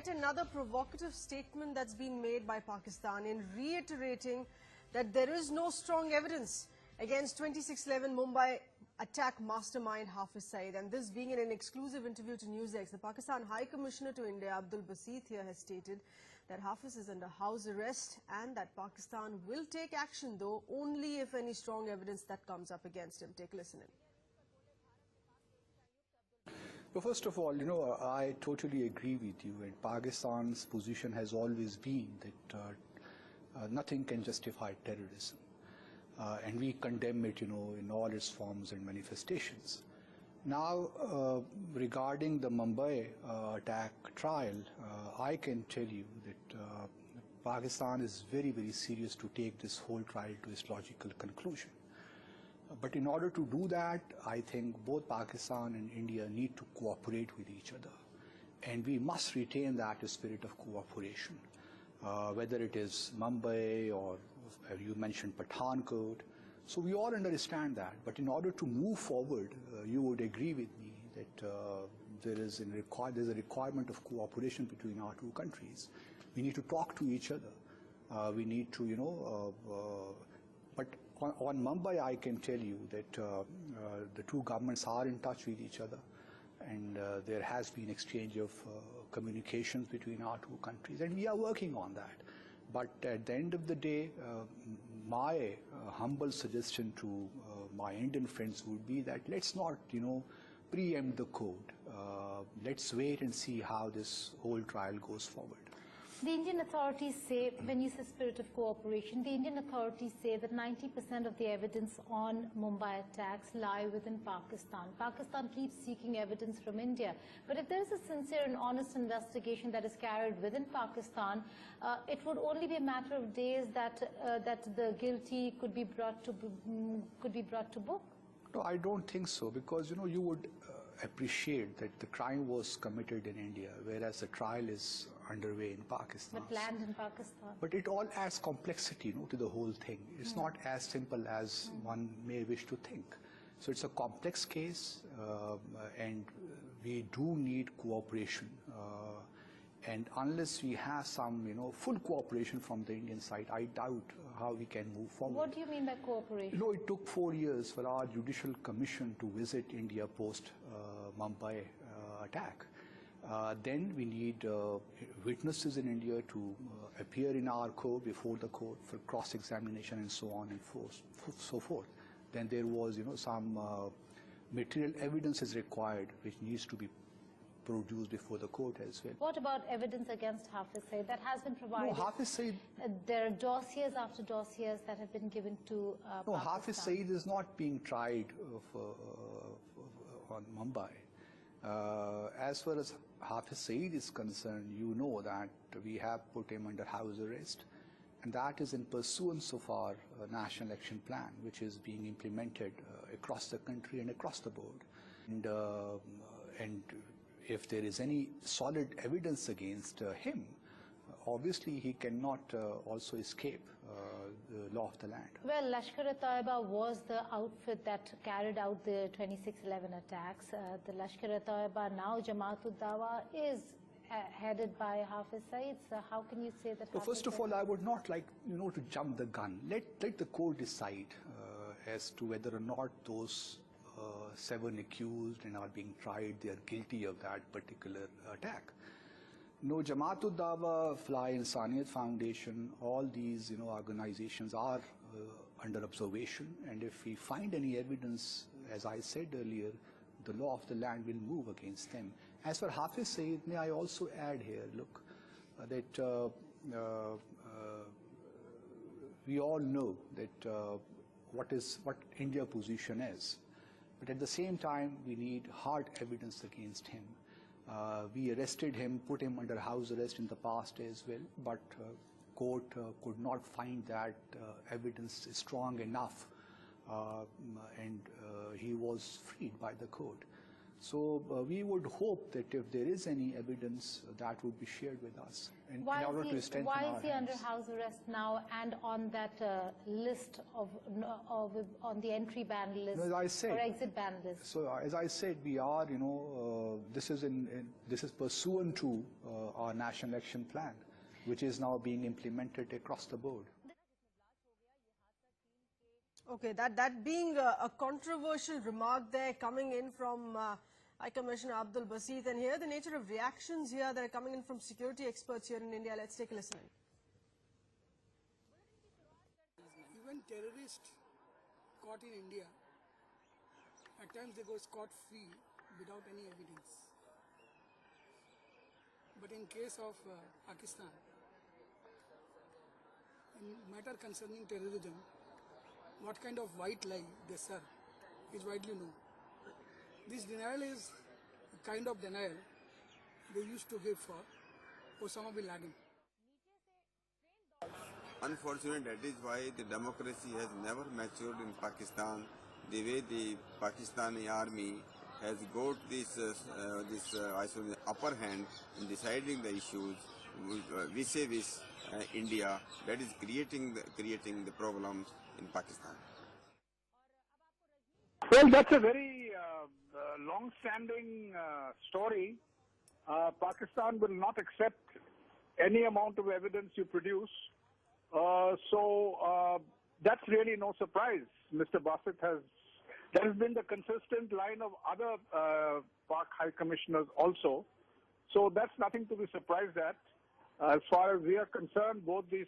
yet another provocative statement that's been made by Pakistan in reiterating that there is no strong evidence against 26/11 Mumbai Attack mastermind Hafiz Saeed. And this being in an exclusive interview to NewsX, the Pakistan High Commissioner to India Abdul Basit here has stated that Hafiz is under house arrest and that Pakistan will take action, though only if any strong evidence that comes up against him. Take a listen in. Well, first of all, I totally agree with you, and Pakistan's position has always been that nothing can justify terrorism. And we condemn it, in all its forms and manifestations. Now, regarding the Mumbai attack trial, I can tell you that Pakistan is very, very serious to take this whole trial to its logical conclusion. But in order to do that, I think both Pakistan and India need to cooperate with each other. And we must retain that spirit of cooperation, whether it is Mumbai or you mentioned Pathankot. So we all understand that. But in order to move forward, you would agree with me that there's a requirement of cooperation between our two countries. We need to talk to each other. We need to, but on Mumbai, I can tell you that the two governments are in touch with each other, and there has been exchange of communications between our two countries, and we are working on that. But at the end of the day, my humble suggestion to my Indian friends would be that let's not, preempt the code. Let's wait and see how this whole trial goes forward. The Indian authorities say, when you say spirit of cooperation, the Indian authorities say that 90% of the evidence on Mumbai attacks lie within Pakistan. Pakistan keeps seeking evidence from India. But if there is a sincere and honest investigation that is carried within Pakistan, it would only be a matter of days that the guilty could be brought to book. No, I don't think so, because you would appreciate that the crime was committed in India, whereas the trial is underway in Pakistan. But planned in Pakistan. But it all adds complexity, to the whole thing. It's not as simple as one may wish to think. So it's a complex case, and we do need cooperation. And unless we have some, full cooperation from the Indian side, I doubt how we can move forward. What do you mean by cooperation? It took 4 years for our judicial commission to visit India post Mumbai attack. Then we need witnesses in India to appear in our court, before the court, for cross-examination and so on and so forth. Then there was, some material evidence is required, which needs to be produced before the court as well. What about evidence against Hafiz Saeed that has been provided? No, Hafiz Saeed... there are dossiers after dossiers that have been given to No, Pakistan. Hafiz Saeed is not being tried on Mumbai. As far as Hafiz Saeed is concerned, you know that we have put him under house arrest, and that is in pursuance of our National Action Plan, which is being implemented across the country and across the board. And if there is any solid evidence against him, obviously he cannot also escape the law of the land. Well, Lashkar-e-Taiba was the outfit that carried out the 26/11 attacks. The Lashkar-e-Taiba, now Jamaat-ud-Dawa, is headed by Hafiz Saeed. So how can you say that? So first of all, I would not like to jump the gun. Let the court decide as to whether or not those 7 accused and are being tried, they are guilty of that particular attack. Jamaat-ud-Dawa, Fly Insaniyat Foundation, all these organizations are under observation, and if we find any evidence, as I said earlier, the law of the land will move against them. As for Hafiz Saeed, may I also add here, look, that we all know that what India's position is. But at the same time, we need hard evidence against him. We arrested him, put him under house arrest in the past as well, but court could not find that evidence strong enough, and he was freed by the court. So we would hope that if there is any evidence, that would be shared with us in order to strengthen our Why is he under hands. house arrest now and on that list on the entry ban list No, as I said, or exit ban list? So as I said, we are, this is pursuant to our national action plan, which is now being implemented across the board. Okay, that being a controversial remark there coming in from High Commissioner Abdul Basit, and here the nature of reactions here that are coming in from security experts here in India. Let's take a listen. Even terrorists caught in India, at times they go scot-free without any evidence. But in case of Pakistan, in matter concerning terrorism, what kind of white lie they serve is widely known. This denial is a kind of denial they used to give for Osama bin Laden. Unfortunately, that is why the democracy has never matured in Pakistan. The way the Pakistani army has got this upper hand in deciding the issues vis-a-vis India, that is creating the problems in Pakistan. Well, that's a very long-standing story. Pakistan will not accept any amount of evidence you produce. So that's really no surprise. Mr. Basit that has been the consistent line of other Pak High Commissioners also. So that's nothing to be surprised at. As far as we are concerned, both these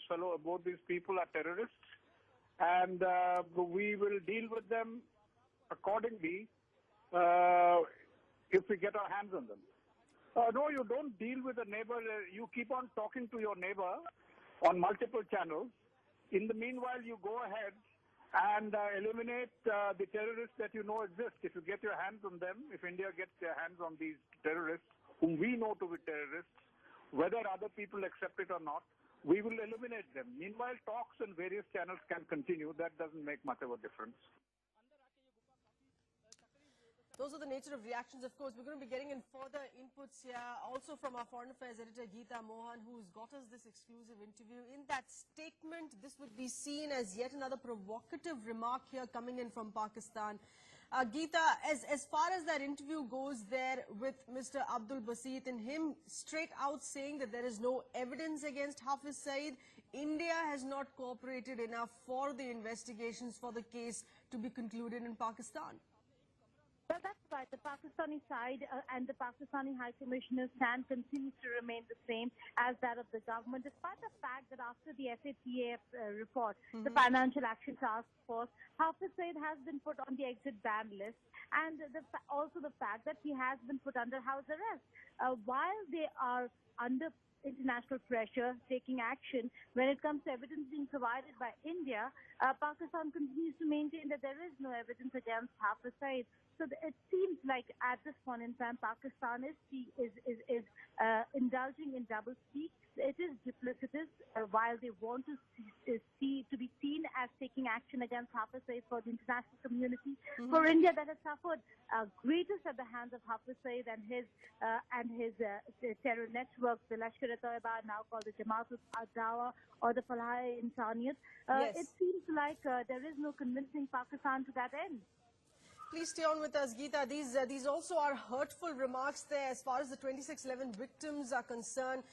people are terrorists, and we will deal with them accordingly if we get our hands on them. No, you don't deal with a neighbor. You keep on talking to your neighbor on multiple channels. In the meanwhile, you go ahead and eliminate the terrorists that you know exist. If you get your hands on them, if India gets their hands on these terrorists, whom we know to be terrorists, whether other people accept it or not, we will eliminate them. Meanwhile, talks on various channels can continue. That doesn't make much of a difference. Those are the nature of reactions. Of course, we're going to be getting in further inputs here, also from our Foreign Affairs editor, Geeta Mohan, who's got us this exclusive interview. In that statement, this would be seen as yet another provocative remark here coming in from Pakistan. Geeta, as far as that interview goes there with Mr. Abdul Basit, and him straight out saying that there is no evidence against Hafiz Saeed, India has not cooperated enough for the investigations for the case to be concluded in Pakistan. Well, that's right. The Pakistani side and the Pakistani High Commissioner's stand continues to remain the same as that of the government, despite the fact that after the FATF report, the Financial Action Task Force, Hafiz Saeed has been put on the exit ban list, and also the fact that he has been put under house arrest. While they are under international pressure, taking action when it comes to evidence being provided by India, Pakistan continues to maintain that there is no evidence against Hafiz Saeed. So it seems like at this point in time, Pakistan is indulging in double speak. It is duplicitous while they want to be seen as taking action against Hafiz Saeed for the international community. For India, that has suffered greatest at the hands of Hafiz Saeed and his terror network, the Lashkar-e-Taiba, now called the Jamaat-ul-Dawa or the Falah-e-Insaniyat. It seems like there is no convincing Pakistan to that end. Please stay on with us, Geeta. These also are hurtful remarks there as far as the 2611 victims are concerned.